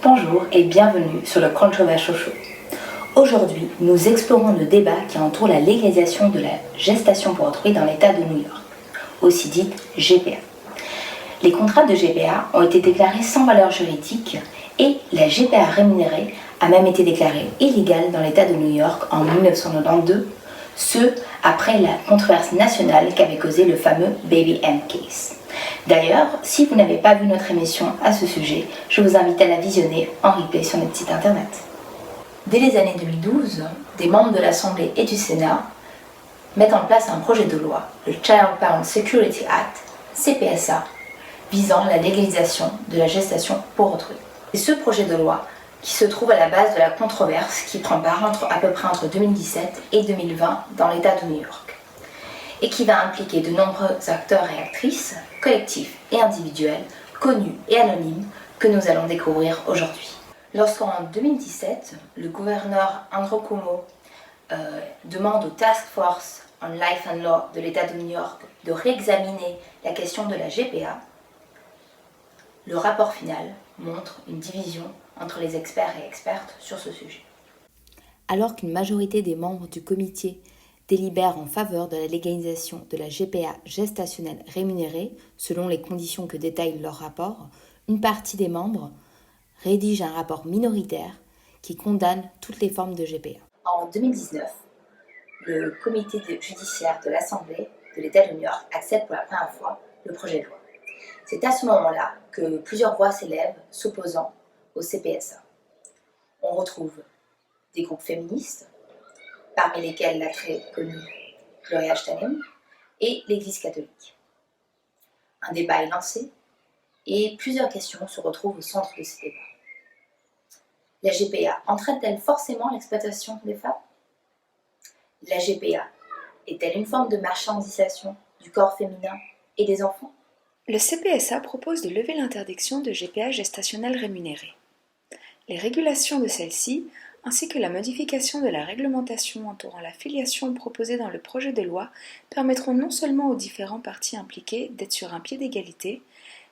Bonjour et bienvenue sur le Controversial Show. Aujourd'hui, nous explorons le débat qui entoure la légalisation de la gestation pour autrui dans l'État de New York, aussi dite GPA. Les contrats de GPA ont été déclarés sans valeur juridique et la GPA rémunérée a même été déclarée illégale dans l'État de New York en 1992, ce après la controverse nationale qu'avait causé le fameux Baby M Case. D'ailleurs, si vous n'avez pas vu notre émission à ce sujet, je vous invite à la visionner en replay sur notre site internet. Dès les années 2012, des membres de l'Assemblée et du Sénat mettent en place un projet de loi, le Child Parent Security Act, CPSA, visant la légalisation de la gestation pour autrui. C'est ce projet de loi qui se trouve à la base de la controverse qui prend part à peu près entre 2017 et 2020 dans l'État de New York, et qui va impliquer de nombreux acteurs et actrices, collectifs et individuels, connus et anonymes, que nous allons découvrir aujourd'hui. Lorsqu'en 2017, le gouverneur Andrew Cuomo demande au Task Force on Life and Law de l'État de New York de réexaminer la question de la GPA, le rapport final montre une division entre les experts et expertes sur ce sujet. Alors qu'une majorité des membres du comité délibèrent en faveur de la légalisation de la GPA gestationnelle rémunérée, selon les conditions que détaille leur rapport, une partie des membres rédige un rapport minoritaire qui condamne toutes les formes de GPA. En 2019, le comité judiciaire de l'Assemblée de l'État de New York accepte pour la première fois le projet de loi. C'est à ce moment-là que plusieurs voix s'élèvent s'opposant au CPSA. On retrouve des groupes féministes, parmi lesquels la très connue Gloria Steinem, et l'Église catholique. Un débat est lancé et plusieurs questions se retrouvent au centre de ces débats. La GPA entraîne-t-elle forcément l'exploitation des femmes ? La GPA est-elle une forme de marchandisation du corps féminin et des enfants ? Le CPSA propose de lever l'interdiction de GPA gestationnelle rémunérée. Les régulations de celle-ci, ainsi que la modification de la réglementation entourant la filiation proposée dans le projet de loi, permettront non seulement aux différents partis impliqués d'être sur un pied d'égalité,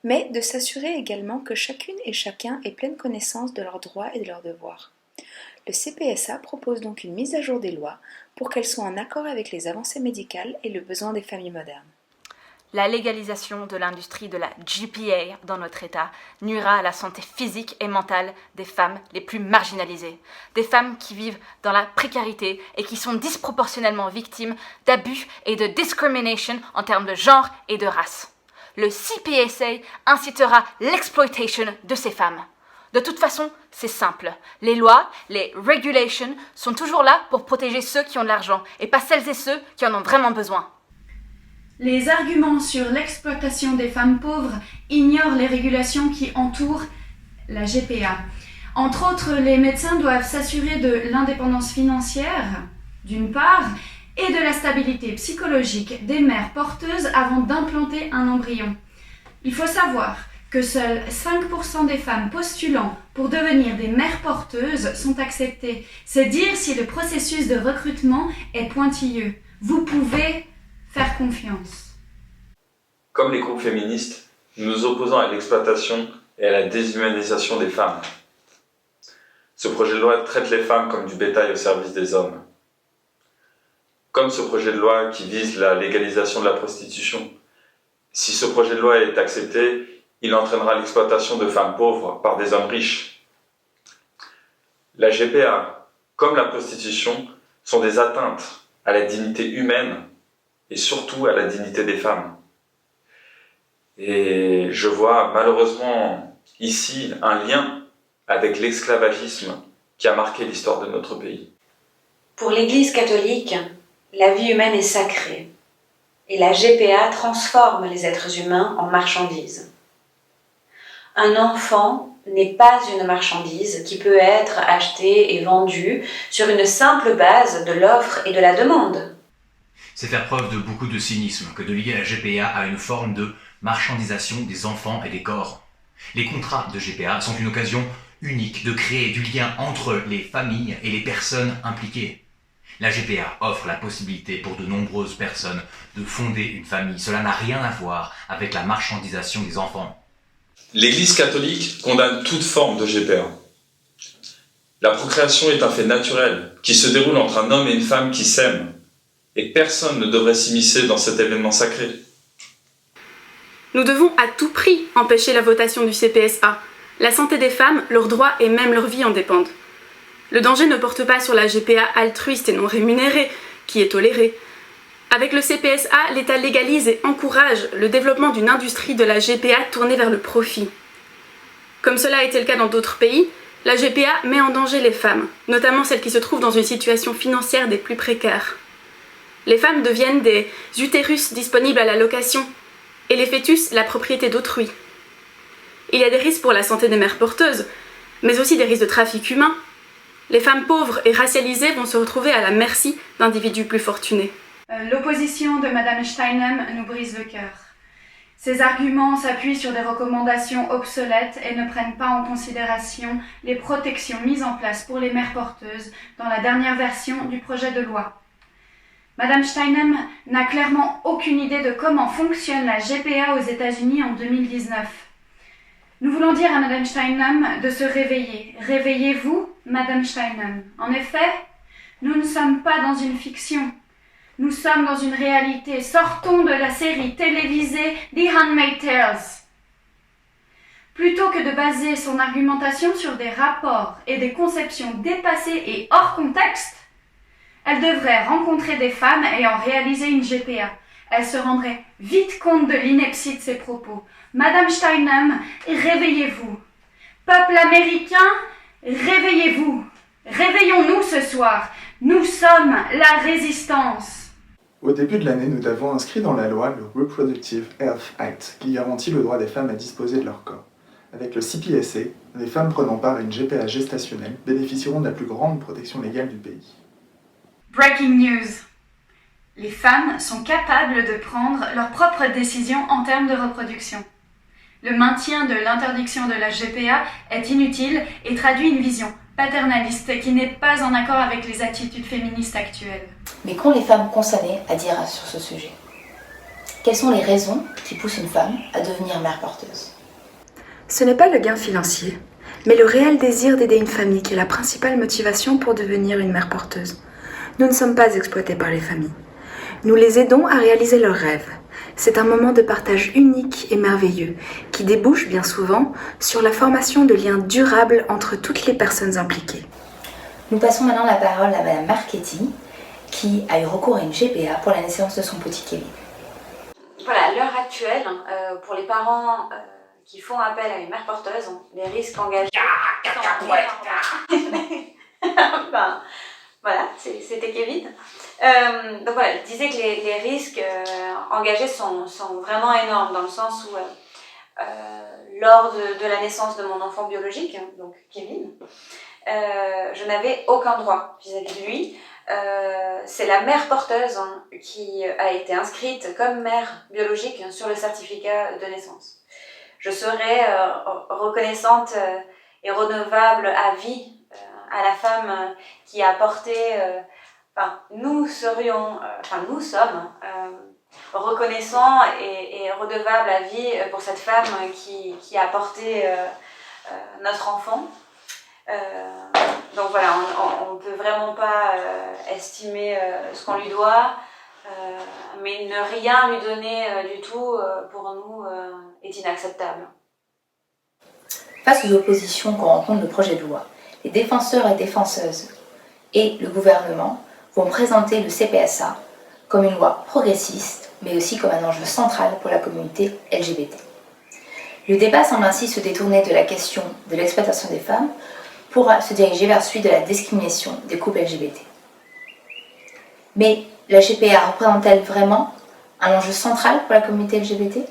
mais de s'assurer également que chacune et chacun ait pleine connaissance de leurs droits et de leurs devoirs. Le CPSA propose donc une mise à jour des lois pour qu'elles soient en accord avec les avancées médicales et le besoin des familles modernes. La légalisation de l'industrie de la GPA dans notre État nuira à la santé physique et mentale des femmes les plus marginalisées, des femmes qui vivent dans la précarité et qui sont disproportionnellement victimes d'abus et de discrimination en termes de genre et de race. Le CPSA incitera l'exploitation de ces femmes. De toute façon, c'est simple. Les lois, les regulations, sont toujours là pour protéger ceux qui ont de l'argent et pas celles et ceux qui en ont vraiment besoin. Les arguments sur l'exploitation des femmes pauvres ignorent les régulations qui entourent la GPA. Entre autres, les médecins doivent s'assurer de l'indépendance financière, d'une part, et de la stabilité psychologique des mères porteuses avant d'implanter un embryon. Il faut savoir que seuls 5% des femmes postulant pour devenir des mères porteuses sont acceptées. C'est dire si le processus de recrutement est pointilleux. Vous pouvez faire confiance. Comme les groupes féministes, nous nous opposons à l'exploitation et à la déshumanisation des femmes. Ce projet de loi traite les femmes comme du bétail au service des hommes. Comme ce projet de loi qui vise la légalisation de la prostitution, si ce projet de loi est accepté, il entraînera l'exploitation de femmes pauvres par des hommes riches. La GPA, comme la prostitution, sont des atteintes à la dignité humaine et surtout à la dignité des femmes. Et je vois malheureusement ici un lien avec l'esclavagisme qui a marqué l'histoire de notre pays. Pour l'Église catholique, la vie humaine est sacrée et la GPA transforme les êtres humains en marchandises. Un enfant n'est pas une marchandise qui peut être achetée et vendue sur une simple base de l'offre et de la demande. C'est faire preuve de beaucoup de cynisme que de lier la GPA à une forme de marchandisation des enfants et des corps. Les contrats de GPA sont une occasion unique de créer du lien entre les familles et les personnes impliquées. La GPA offre la possibilité pour de nombreuses personnes de fonder une famille. Cela n'a rien à voir avec la marchandisation des enfants. L'Église catholique condamne toute forme de GPA. La procréation est un fait naturel qui se déroule entre un homme et une femme qui s'aiment. Et personne ne devrait s'immiscer dans cet événement sacré. Nous devons à tout prix empêcher la votation du CPSA. La santé des femmes, leurs droits et même leur vie en dépendent. Le danger ne porte pas sur la GPA altruiste et non rémunérée, qui est tolérée. Avec le CPSA, l'État légalise et encourage le développement d'une industrie de la GPA tournée vers le profit. Comme cela a été le cas dans d'autres pays, la GPA met en danger les femmes, notamment celles qui se trouvent dans une situation financière des plus précaires. Les femmes deviennent des utérus disponibles à la location, et les fœtus la propriété d'autrui. Il y a des risques pour la santé des mères porteuses, mais aussi des risques de trafic humain. Les femmes pauvres et racialisées vont se retrouver à la merci d'individus plus fortunés. L'opposition de Madame Steinem nous brise le cœur. Ces arguments s'appuient sur des recommandations obsolètes et ne prennent pas en considération les protections mises en place pour les mères porteuses dans la dernière version du projet de loi. Madame Steinem n'a clairement aucune idée de comment fonctionne la GPA aux États-Unis en 2019. Nous voulons dire à Madame Steinem de se réveiller. Réveillez-vous, Madame Steinem. En effet, nous ne sommes pas dans une fiction. Nous sommes dans une réalité. Sortons de la série télévisée The Handmaid's Tale. Plutôt que de baser son argumentation sur des rapports et des conceptions dépassées et hors contexte, elle devrait rencontrer des femmes ayant réalisé une GPA. Elle se rendrait vite compte de l'ineptie de ses propos. Madame Steinem, réveillez-vous. Peuple américain, réveillez-vous. Réveillons-nous ce soir. Nous sommes la résistance. Au début de l'année, nous avons inscrit dans la loi le Reproductive Health Act, qui garantit le droit des femmes à disposer de leur corps. Avec le CPSA, les femmes prenant part à une GPA gestationnelle bénéficieront de la plus grande protection légale du pays. Breaking news. Les femmes sont capables de prendre leurs propres décisions en termes de reproduction. Le maintien de l'interdiction de la GPA est inutile et traduit une vision paternaliste qui n'est pas en accord avec les attitudes féministes actuelles. Mais qu'ont les femmes concernées à dire sur ce sujet? Quelles sont les raisons qui poussent une femme à devenir mère porteuse? Ce n'est pas le gain financier, mais le réel désir d'aider une famille qui est la principale motivation pour devenir une mère porteuse. Nous ne sommes pas exploités par les familles. Nous les aidons à réaliser leurs rêves. C'est un moment de partage unique et merveilleux qui débouche bien souvent sur la formation de liens durables entre toutes les personnes impliquées. Nous passons maintenant la parole à Madame Marchetti, qui a eu recours à une GPA pour la naissance de son petit Kevin. Voilà, à l'heure actuelle, pour les parents qui font appel à une mère porteuse, les risques engagés... Voilà, c'était Kevin. Donc voilà, je disais que les risques engagés sont vraiment énormes, dans le sens où lors de la naissance de mon enfant biologique, donc Kevin, je n'avais aucun droit vis-à-vis de lui. C'est la mère porteuse qui a été inscrite comme mère biologique sur le certificat de naissance. Je serai reconnaissante et redevable à vie à la femme qui a porté, nous sommes reconnaissants et redevables à vie pour cette femme qui a porté notre enfant. Donc voilà, on ne peut vraiment pas estimer ce qu'on lui doit, mais ne rien lui donner du tout pour nous est inacceptable. Face aux oppositions qu'ont rencontre le projet de loi, les défenseurs et défenseuses et le gouvernement vont présenter le CPSA comme une loi progressiste, mais aussi comme un enjeu central pour la communauté LGBT. Le débat semble ainsi se détourner de la question de l'exploitation des femmes pour se diriger vers celui de la discrimination des couples LGBT. Mais la GPA représente-t-elle vraiment un enjeu central pour la communauté LGBT?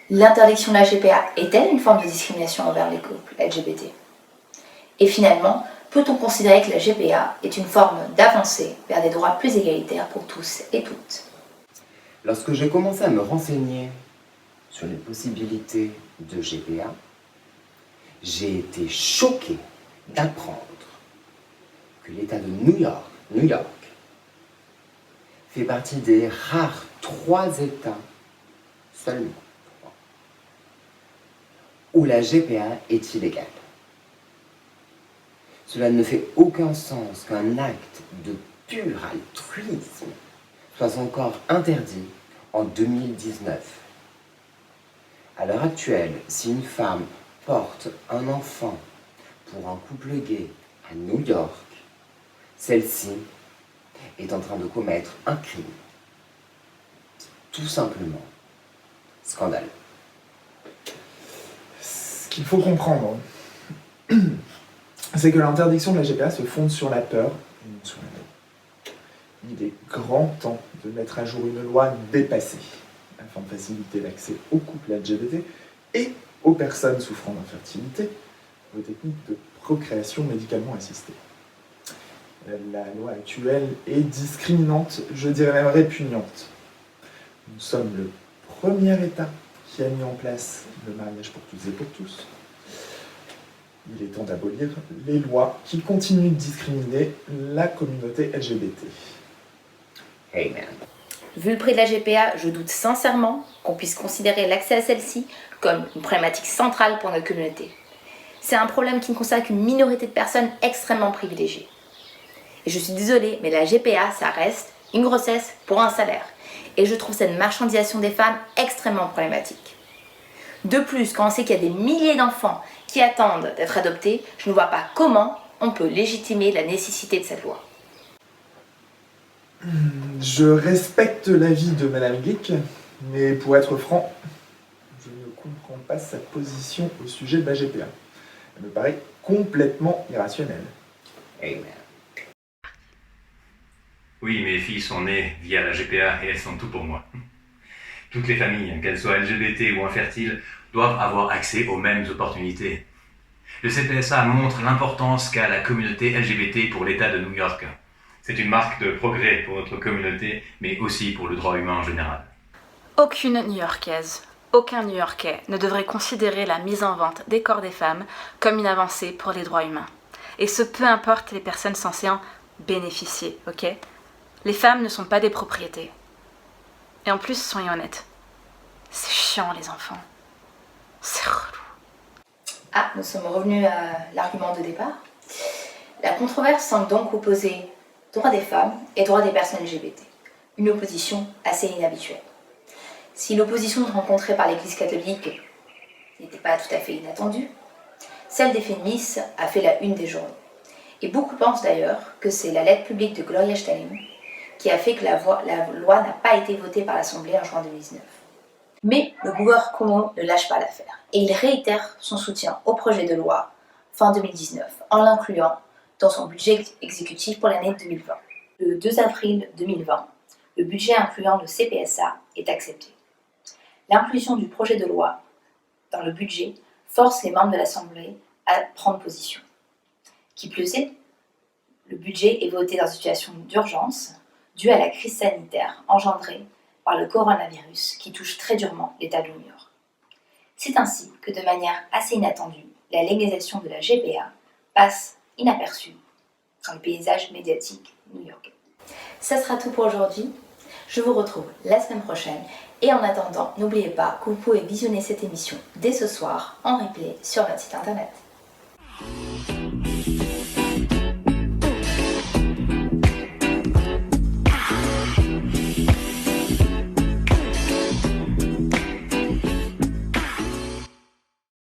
L'interdiction de la GPA est-elle une forme de discrimination envers les couples LGBT? Et finalement, peut-on considérer que la GPA est une forme d'avancée vers des droits plus égalitaires pour tous et toutes? Lorsque j'ai commencé à me renseigner sur les possibilités de GPA, j'ai été choquée d'apprendre que l'État de New York, fait partie des rares 3 États, seulement 3, où la GPA est illégale. Cela ne fait aucun sens qu'un acte de pur altruisme soit encore interdit en 2019. À l'heure actuelle, si une femme porte un enfant pour un couple gay à New York, celle-ci est en train de commettre un crime. Tout simplement scandaleux. Ce qu'il faut comprendre, c'est que l'interdiction de la GPA se fonde sur la peur et non sur la loi. Il est grand temps de mettre à jour une loi dépassée, afin de faciliter l'accès aux couples LGBT et aux personnes souffrant d'infertilité aux techniques de procréation médicalement assistée. La loi actuelle est discriminante, je dirais même répugnante. Nous sommes le premier État qui a mis en place le mariage pour toutes et pour tous. Il est temps d'abolir les lois qui continuent de discriminer la communauté LGBT. Amen. Vu le prix de la GPA, je doute sincèrement qu'on puisse considérer l'accès à celle-ci comme une problématique centrale pour notre communauté. C'est un problème qui ne concerne qu'une minorité de personnes extrêmement privilégiées. Et je suis désolée, mais la GPA, ça reste une grossesse pour un salaire. Et je trouve cette marchandisation des femmes extrêmement problématique. De plus, quand on sait qu'il y a des milliers d'enfants qui attendent d'être adoptés, je ne vois pas comment on peut légitimer la nécessité de cette loi. Je respecte l'avis de Madame Glick, mais pour être franc, je ne comprends pas sa position au sujet de la GPA. Elle me paraît complètement irrationnelle. Amen. Oui, mes filles sont nées via la GPA et elles sont tout pour moi. Toutes les familles, qu'elles soient LGBT ou infertiles, doivent avoir accès aux mêmes opportunités. Le CPSA montre l'importance qu'a la communauté LGBT pour l'État de New York. C'est une marque de progrès pour notre communauté, mais aussi pour le droit humain en général. Aucune New-Yorkaise, aucun New-Yorkais ne devrait considérer la mise en vente des corps des femmes comme une avancée pour les droits humains. Et ce, peu importe les personnes censées en bénéficier, ok ? Les femmes ne sont pas des propriétés. Et en plus, soyons honnêtes, c'est chiant les enfants. C'est relou. Ah, nous sommes revenus à l'argument de départ. La controverse semble donc opposer droit des femmes et droit des personnes LGBT. Une opposition assez inhabituelle. Si l'opposition rencontrée par l'Église catholique n'était pas tout à fait inattendue, celle des féministes a fait la une des journaux. Et beaucoup pensent d'ailleurs que c'est la lettre publique de Gloria Steinem qui a fait que la loi n'a pas été votée par l'Assemblée en juin 2019. Mais le gouverneur Cuomo ne lâche pas l'affaire et il réitère son soutien au projet de loi fin 2019 en l'incluant dans son budget exécutif pour l'année 2020. Le 2 avril 2020, le budget incluant le CPSA est accepté. L'inclusion du projet de loi dans le budget force les membres de l'Assemblée à prendre position. Qui plus est, le budget est voté dans une situation d'urgence due à la crise sanitaire engendrée par le coronavirus qui touche très durement l'État de New York. C'est ainsi que, de manière assez inattendue, la légalisation de la GPA passe inaperçue dans le paysage médiatique new-yorkais. Ça sera tout pour aujourd'hui. Je vous retrouve la semaine prochaine et en attendant, n'oubliez pas que vous pouvez visionner cette émission dès ce soir en replay sur notre site internet.